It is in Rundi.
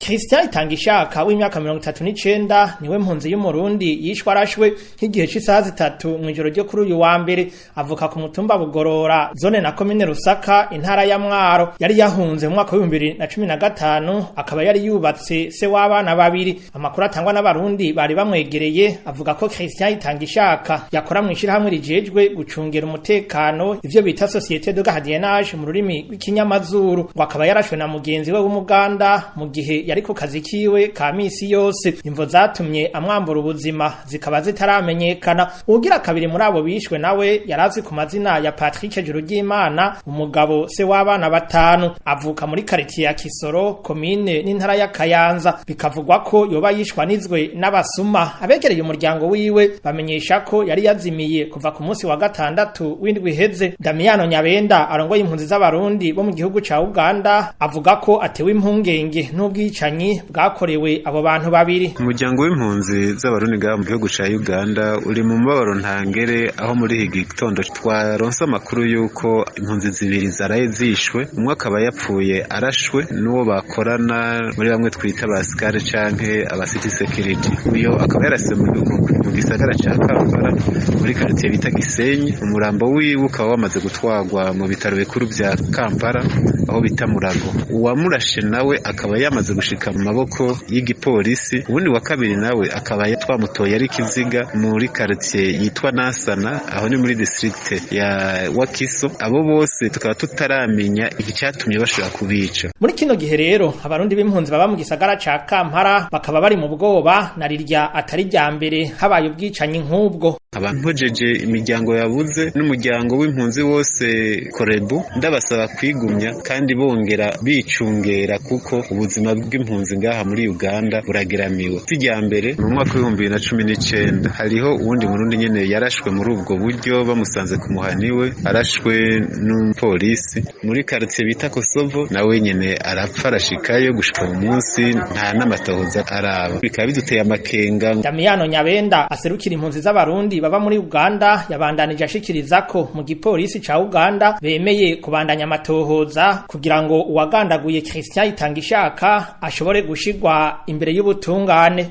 Christian Itangishaka w'imyaka 39 niwe mpunzi y'Umurundi yicwa arashwe nk'igihe c'isaha 3 mw'ijoro ryo kuri uyu wa mbere. Avuka ku mutumba Bugorora zone na commune Rusaka intara ya Mwaro. Yari yahunze mu mwaka wa 2015 akaba yari yubatse se w'abana babiri. Amakuru atangwa n'Abarundi bari bamwegereye avuga ko Christian Itangishaka yakora mu ishirahamwe rijejwe gucungera umutekano ivyo bita Société de Gardiennage mu rurimi rw'ikinyamazuru, ngo akaba yarashwe na mugenzi we w'Umuganda mu gihe yari ku kazi kiwe ka misi yose. Imvo zatumye amwambura ubuzima zikaba zitaramenyekana. Ugira kabiri muri abo bishwe nawe yarazi ku mazina ya Patrick Jurugimana, umugabo se w'abana batanu. Avuka muri quartier ya Kisoro commune n'intara ya Kayanza. Bikavugwa ko yoba yishwa anizwe n'abasuma. Abegereye umuryango wiwe bamenyesha ko yari yazimiye kuva ku munsi wa gatandatu w'indwi iheze. Emmanuel Nyabenda arongoye impunzi z'Abarundi bo mu gihugu ca Uganda avuga ko atewe impungenge n'ubwicanyi bwakorewe abo bantu babiri. Umuryango w'impunzi z'Abarundi ngaha mu gihugu ca Uganda uri mu mubabaro ntangere, aho muri iki gitondo twaronse amakuru yuko impunzi zibiri zaraye zishwe. Umwe akaba yapfuye arashwe n'uwo bakorana muri bamwe twita abasikare canke aba city security. Uyo akaba yarase mu gisagara ca Kampala muri quartier bita Gisenyi. Umurambo wiwe ukaba wamaze gutwagwa mu bitaro bikuru vya Kampala aho bita Murago. Uwamurashe nawe akaba yamaze gushika mu maboko y'igipolisi. Ubundi wa kabiri nawe akaba twamutoye ari kiziga muri quartier yitwa Nasana aho ni muri district ya Wakiso. Abo bose tukaba tutaramenya icyatumye bashobora kubica. Muri kino gihe rero Abarundi b'impunzi baba mu gisagara ca Kampala bakaba bari mu bwoba na rirya atari rya mbere habaye ubwicanyi nk'ubwo. Abantu jeje imiryango yabuze n'umuryango w'impunzi wose Korebu ndabasaba kwigumya kandi bongera bicungera kuko ubuzima bw'impunzi ngaha muri Uganda burageramiwe. Sijya mbere mu mwaka wa 2019 hariho uwundi Murundi nyene yarashwe muri ubwo buryo bamusanze ku muhaniwe, arashwe n'umupolisi muri quartier bita Kosovo, nawe nyene arapfa arashikayo gushika mu munsi nta n'amatohoza araba. Bikaba biduteye amakenga. Emmanuel Nyabenda aserukira impunzi z'Abarundi baba muri Uganda yabandanije ashikiriza ko mu gipolisi ca Uganda bemeye kubandanya amatohoza kugira ngo uwagandaguye Christian Itangishaka ashobore gushigwa imbere y'ubutungane.